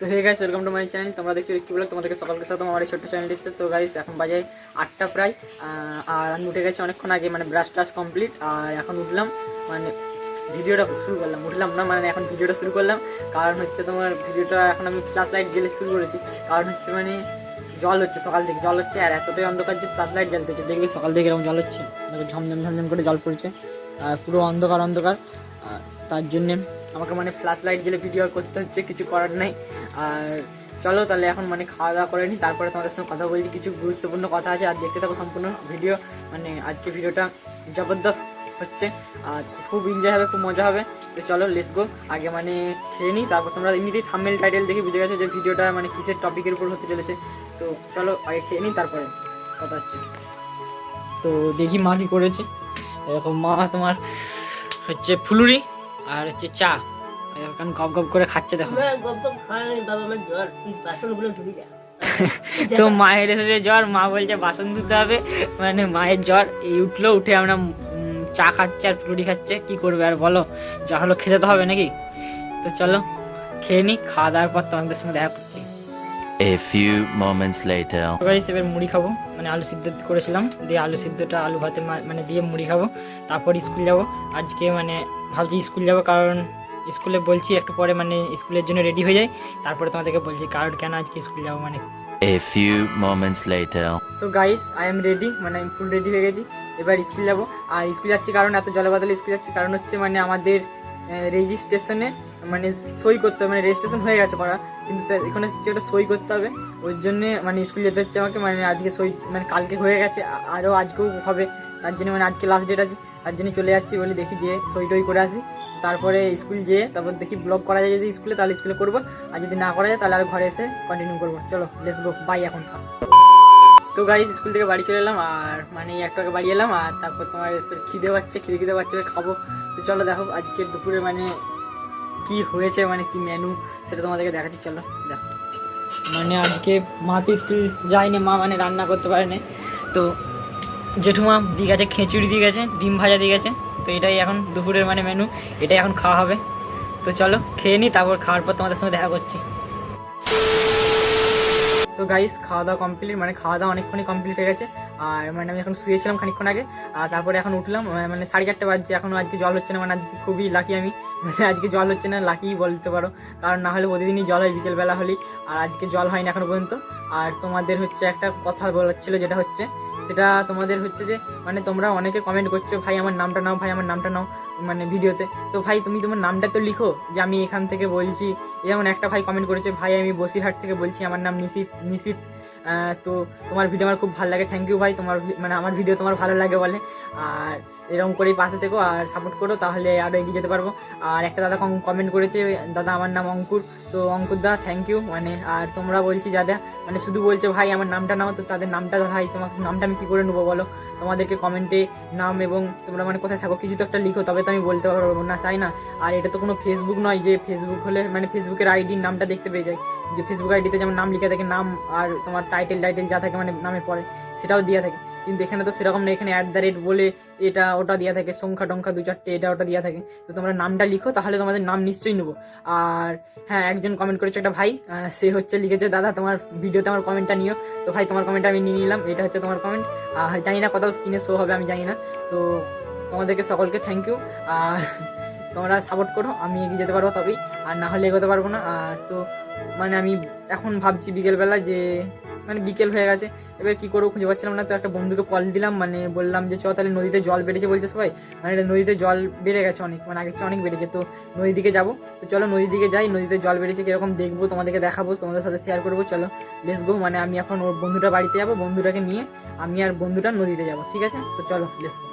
তো hey guys, welcome to my channel. তোমরা দেখছো কি বলে তোমাদেরকে সকালকে সাথে আমার এই ছোট্ট চ্যানেলটিতে। তো গাইস এখন বাজে 8টা প্রায়, আর আমি উঠে গেছি অনেকক্ষণ আগে, মানে ব্রাশ টাশ কমপ্লিট। আর এখন উঠলাম, মানে ভিডিওটা শুরু করলাম, উঠলাম না, মানে এখন ভিডিওটা শুরু করলাম। কারণ হচ্ছে তোমার ভিডিওটা এখন আমি ফ্ল্যাশ লাইট জ্বেলে শুরু করেছি। কারণ হচ্ছে মানে জল হচ্ছে, সকাল থেকে জল হচ্ছে, আর এতটাই অন্ধকার যে ফ্ল্যাশ লাইট জ্বালতে হচ্ছে। দেখবে সকাল থেকে এরকম জল হচ্ছে, ঝমঝম ঝমঝম করে জল পড়ছে, আর পুরো অন্ধকার অন্ধকার। তার জন্যে আমাকে মানে ফ্ল্যাশ লাইট জ্বেলে ভিডিও করতে হচ্ছে, কিছু করার নাই। আর চলো তাহলে এখন মানে খাওয়া দাওয়া করে নিই, তারপরে তোমাদের সঙ্গে কথা বলছি। কিছু গুরুত্বপূর্ণ কথা আছে, আর দেখতে থাকো সম্পূর্ণ ভিডিও। মানে আজকে ভিডিওটা জবরদস্ত হচ্ছে, আর খুব এনজয় হবে, খুব মজা হবে। তো চলো লেটস গো। আগে মানে খেয়ে নিই, তারপর তোমরা এমনিতেই থাম্বনেল টাইটেল দেখে বুঝে গেছো যে ভিডিওটা মানে কিসের টপিকের উপর হতে চলেছে। তো চলো আগে খেয়ে নিই, তারপরে কথা হচ্ছে। তো দেখি মা কি করেছে। এরকম মা তোমার হচ্ছে ফুলুরি আর হচ্ছে চা এখন গপ গপ করে খাচ্ছে, দেখো। তো মায়ের এসেছে জ্বর, মা বলছে বাসন ধুতে হবে, মানে মায়ের জ্বর এই উঠলো, উঠে আমরা চা খাচ্ছে আর ফুলুরি খাচ্ছে। কি করবে আর বলো, যা হলো খেতে তো হবে নাকি। তো চলো খেয়ে নি, খাওয়া দাওয়ার পর তোমাদের সঙ্গে দেখা করছি। A few moments later. এবার মুড়ি খাবো, মানে আলু সিদ্ধ করেছিলাম, দিয়ে আলু সিদ্ধটা আলু ভাতে মানে দিয়ে মুড়ি খাবো, তারপর স্কুল যাব। আজকে মানে ভাবছি স্কুল যাব, কারণ স্কুলে বলছি একটু পরে, মানে স্কুলের জন্য রেডি হয়ে যাই, তারপরে তোমাদেরকে বলছি কারণ কেন আজকে স্কুল যাবো মানে। A few moments later. তো গাইস আই এম রেডি, মানে আমি ফুল রেডি হয়ে গেছি। এবার স্কুল যাব। আর স্কুল যাচ্ছি কারণ এত জলে বাদলে স্কুল যাচ্ছি কারণ হচ্ছে মানে আমাদের রেজিস্ট্রেশনে মানে সই করতে হবে, মানে রেজিস্ট্রেশন হয়ে গেছে করা, কিন্তু এখানে হচ্ছে একটা সই করতে হবে। ওই জন্যে মানে স্কুল যেতে হচ্ছে আমাকে, মানে আজকে সই মানে কালকে হয়ে গেছে, আরও আজকেও হবে। তার জন্য মানে আজকে লাস্ট ডেট আছে, তার জন্য চলে যাচ্ছি। বলি দেখি যে সই টই করে আসি, তারপরে স্কুল যেয়ে তারপর দেখি ব্লগ করা যায় যদি স্কুলে, তাহলে স্কুলে করবো। আর যদি না করা যায় তাহলে আর ঘরে এসে কন্টিনিউ করবো। চলো লেটস গো, বাই এখন। তো গাইস স্কুল থেকে বাড়ি চলে এলাম, আর মানে একটু আগে বাড়ি এলাম, আর তারপর তোমার খিদে পাচ্ছে, খিদে পাচ্ছে, খাবো। তো চলো দেখো আজকের দুপুরে মানে কি হয়েছে, মানে কি মেনু সেটা তোমাদেরকে দেখাচ্ছি। চলো দেখো, মানে আজকে মা তো স্কুল যায়নি, মা মানে রান্না করতে পারেনি। তো জেঠুমা দিয়ে গেছে খিচুড়ি দিয়ে গেছে, ডিম ভাজা দিয়ে গেছে। তো এটাই এখন দুপুরের মানে মেনু, এটাই এখন খাওয়া হবে। তো চলো খেয়ে নিই, তারপর খাওয়ার পর তোমাদের সঙ্গে দেখা করছি। তো গাইস খাওয়া দাওয়া কমপ্লিট, মানে খাওয়া দাওয়া অনেকক্ষণই কমপ্লিট হয়ে গেছে। আর মানে আমি এখন শুয়েছিলাম খানিকক্ষণ আগে, আর তারপরে এখন উঠলাম, মানে 4:30 বাজছে, এখনও আজকে জল হচ্ছে না। মানে আজকে খুবই লাকি আমি, মানে আজকে জল হচ্ছে না, লাকি বলতে পারো। কারণ না হলে প্রতিদিনই জল হয় বিকেলবেলা হলেই, আর আজকে জল হয়নি এখনো পর্যন্ত। আর তোমাদের হচ্ছে একটা কথা বলার ছিল, যেটা হচ্ছে সেটা তোমাদের হচ্ছে যে মানে তোমরা অনেকে কমেন্ট করছো ভাই আমার নামটা নাও, ভাই আমার নামটা নাও মানে ভিডিওতে। তো ভাই তুমি তোমার নামটা তো লিখো, যে আমি এখান থেকে বলছি। যেমন একটা ভাই কমেন্ট করেছে, ভাই আমি বসিরহাট থেকে বলছি, আমার নাম নিশিত। তো তোমার ভিডিও আমার খুব ভালো লাগে, থ্যাংক ইউ ভাই। তোমার মানে আমার ভিডিও তোমার ভালো লাগে বলে, আর এরকম করেই পাশে থেকো আর সাপোর্ট করো, তাহলে আরও এগিয়ে যেতে পারবো। আর একটা দাদা কমেন্ট করেছে, দাদা আমার নাম অঙ্কুর। তো অঙ্কুর দা থ্যাংক ইউ। মানে আর তোমরা বলছি যারা মানে শুধু বলছো ভাই আমার নামটা নাও, তো তাদের নামটা ভাই তোমার নামটা আমি কী করে নেবো বলো। তোমাদেরকে কমেন্টে নাম এবং তোমরা মানে কোথায় থাকো কিছু তো একটা লিখো, তবে তো আমি বলতে পারবো না, তাই না? আর এটা তো কোনো ফেসবুক নয় যে ফেসবুক হলে মানে ফেসবুকের আইডির নামটা দেখতে পেয়ে যায়, যে ফেসবুক আইডিতে যেমন নাম লিখে থাকে, নাম আর তোমার টাইটেল যা থাকে মানে নামে পড়ে সেটাও দেওয়া থাকে। কিন্তু এখানে তো সেরকম নেই, এখানে @ বলে এটা ওটা দেওয়া থাকে, সংখ্যা টংখ্যা 2-4টে এটা ওটা দেওয়া থাকে। তো তোমরা নামটা লিখো, তাহলে তোমাদের নাম নিশ্চয়ই নেবো। আর হ্যাঁ, একজন কমেন্ট করেছে একটা ভাই, সে হচ্ছে লিখেছে দাদা তোমার ভিডিওতে আমার কমেন্টটা নিও। তো ভাই তোমার কমেন্টটা আমি নিয়ে নিলাম, এটা হচ্ছে তোমার কমেন্ট। জানি না কোথাও স্ক্রিনে শো হবে আমি জানি না। তো তোমাদেরকে সকলকে থ্যাংক ইউ। আর তোমরা সাপোর্ট করো, আমি এগিয়ে যেতে পারবো তবেই, আর না হলে এগোতে পারবো না। আর তো মানে আমি এখন ভাবছি বিকেলবেলা যে মানে বিকেল হয়ে গেছে, এবার কী করবো খুঁজে পাচ্ছিলাম না। তো একটা বন্ধুকে কল দিলাম, মানে বললাম যে চ তাহলে নদীতে জল বেড়েছে বলছে সবাই, মানে নদীতে জল বেড়ে গেছে অনেক, মানে আগের চেয়ে অনেক বেড়েছে। তো নদীর দিকে যাবো, তো চলো নদীর দিকে যাই, নদীতে জল বেড়েছে কীরকম দেখবো, তোমাদেরকে দেখাবো, তোমাদের সাথে শেয়ার করবো। চলো লেটস গো। মানে আমি এখন ওর বন্ধুটা বাড়িতে যাবো, বন্ধুটাকে নিয়ে আমি আর বন্ধুটা নদীতে যাবো, ঠিক আছে? তো চলো লেটস গো।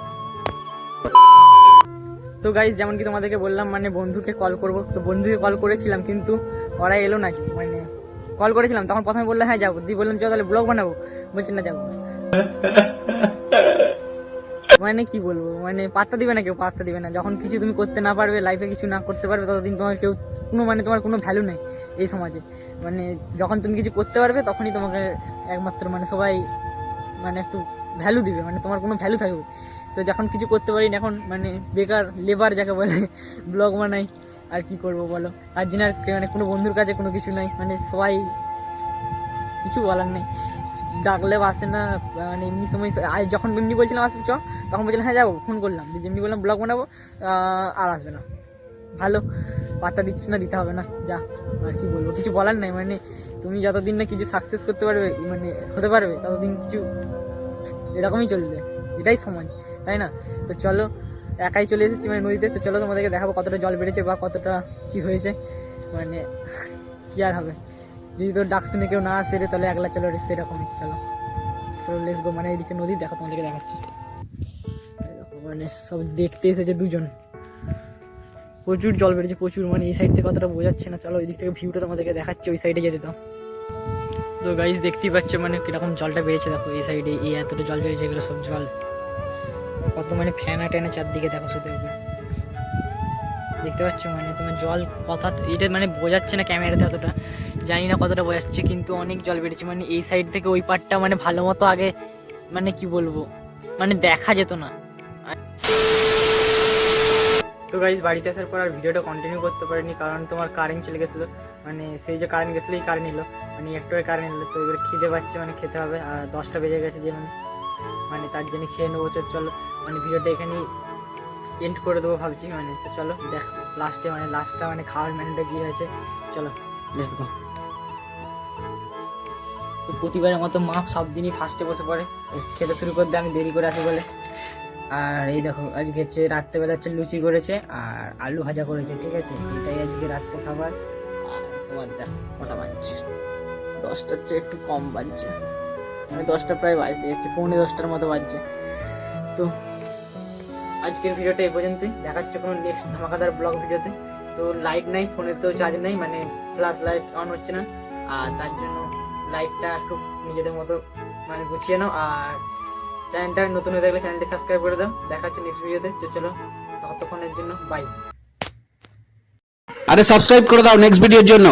তো গাইজ যেমন কি তোমাদেরকে বললাম মানে বন্ধুকে কল করবো, তো বন্ধুকে কল করেছিলাম কিন্তু ওরা এলো নাকি, মানে কল করেছিলাম তখন প্রথমে বললো হ্যাঁ যাবো, দিয়ে বললাম চল তাহলে ব্লগ বানাবো, বলছেন না যাবো। মানে কি বলবো, মানে পাত্তা দিবে না, কেউ পাত্তা দিবে না। যখন কিছু তুমি করতে না পারবে, লাইফে কিছু না করতে পারবে, ততদিন তোমার কেউ কোনো মানে তোমার কোনো ভ্যালু নেই এই সমাজে। মানে যখন তুমি কিছু করতে পারবে তখনই তোমাকে একমাত্র মানে সবাই মানে একটু ভ্যালু দিবে, মানে তোমার কোনো ভ্যালু থাকবে। তো যখন কিছু করতে পারি না, এখন মানে বেকার লেবার যাকে বলে, ব্লগ বানাই, আর কি করবো বলো, তার জন্য আর মানে কোনো বন্ধুর কাছে কোনো কিছু নাই, মানে সবাই কিছু বলার নেই, ডাকলে আসে না। মানে এমনি সময় যখন এমনি বলছিলাম আসবি চ, তখন বলছিলাম হ্যাঁ যাবো, ফোন করলাম, যেমনি বললাম ব্লগ বানাবো আর আসবে না। ভালো, পাত্তা দিচ্ছিস না, দিতে হবে না, যা। আর কি বলবো, কিছু বলার নাই, মানে তুমি যতদিন না কিছু সাকসেস করতে পারবে, মানে হতে পারবে, ততদিন কিছু এরকমই চলবে, এটাই সমাজ, তাই না? তো চলো, একাই চলে এসেছি মানে নদীতে, তো চলো তোমাদেরকে দেখাবো কতটা জল বেড়েছে বা কতটা কি হয়েছে, মানে কি আর হবে, যদি তোর ডাক শুনে কেউ না আসে রে, তাহলে একলা চলো রে, সেরকমই। চলো চলো লেটস গো, মানে এইদিকে নদী দেখো, তোমাদেরকে দেখাচ্ছি। এই দেখো, মানে সব দেখতে এসেছে দুজন, প্রচুর জল বেড়েছে প্রচুর, মানে এই সাইড থেকে কতটা বোঝাচ্ছে না, চলো ওই দিক থেকে ভিউটা তোমাদেরকে দেখাচ্ছি, ওই সাইডে যেতে দাও। তো গাইস দেখতেই পাচ্ছ মানে কিরকম জলটা বেড়েছে, দেখো এই সাইডে এই এতটা জল বেড়েছে, এগুলো সব জল কত মানে ফ্যানা ট্যানা চারদিকে দেখো শুধু একবার দেখতে পাচ্ছ, মানে তোমার জল কথা এটা মানে বোঝাচ্ছে না ক্যামেরাতে অতটা, জানি না কতটা বোঝাচ্ছে, কিন্তু অনেক জল বেড়েছে, মানে এই সাইড থেকে ওই পারটা মানে ভালো মতো আগে মানে কি বলবো, মানে দেখা যেত না। তো গাইজ বাড়িতে আসার পর আর ভিডিওটা কন্টিনিউ করতে পারিনি, কারণ তোমার কারেন্ট চলে গেছিলো, মানে সেই যে কারেন্ট গেছিলো এই কারেন্ট নিল, মানে একটু কারেন্ট নিল, তো এবার খিদে পাচ্ছে, মানে খেতে হবে, আর 10টা বেজে গেছে যে মানে তার জন্য খেয়ে নেবো। তো চলো মানে ভিডিওটা এখানেই এন্ড করে দেবো ভাবছি, মানে তো চলো দেখ লাস্টে মানে লাস্টটা মানে খাওয়ার মেনুটা গিয়ে হয়েছে, চলো লেটস গো। তো প্রতিবারের মতো মা সব দিনই ফার্স্টে বসে পড়ে খেতে শুরু করতে, আমি দেরি করে আসি বলে। আর এই দেখো আজকে হচ্ছে রাত্রেবেলা হচ্ছে লুচি করেছে আর আলু ভাজা করেছে, ঠিক আছে, এটাই আজকে রাত্রে খাবার। আর তোমার দেখো কটা বাজছে, 10টার চেয়ে একটু কম বাজছে, মানে 10টা প্রায় বাজতে যাচ্ছে, 9:45টার মতো বাজছে। তো আজকের ভিডিওটা এই পর্যন্তই, দেখাচ্ছে কোনো নেক্সট ধামাকাদার ব্লগ ভিডিওতে। তো লাইট নাই, ফোনের তো চার্জ নেই, মানে ফ্ল্যাশ লাইট অন হচ্ছে না, আর তার জন্য লাইটটা একটু নিজেদের মতো মানে গুছিয়ে নাও, আর চ্যানেলটা নতুন হয়ে থাকলে চ্যানেলটি সাবস্ক্রাইব করে দাও। দেখা হচ্ছে নেক্সট ভিডিওতে, তো চলো ততক্ষণের জন্য বাই। আরে সাবস্ক্রাইব করে দাও নেক্সট ভিডিওর জন্য।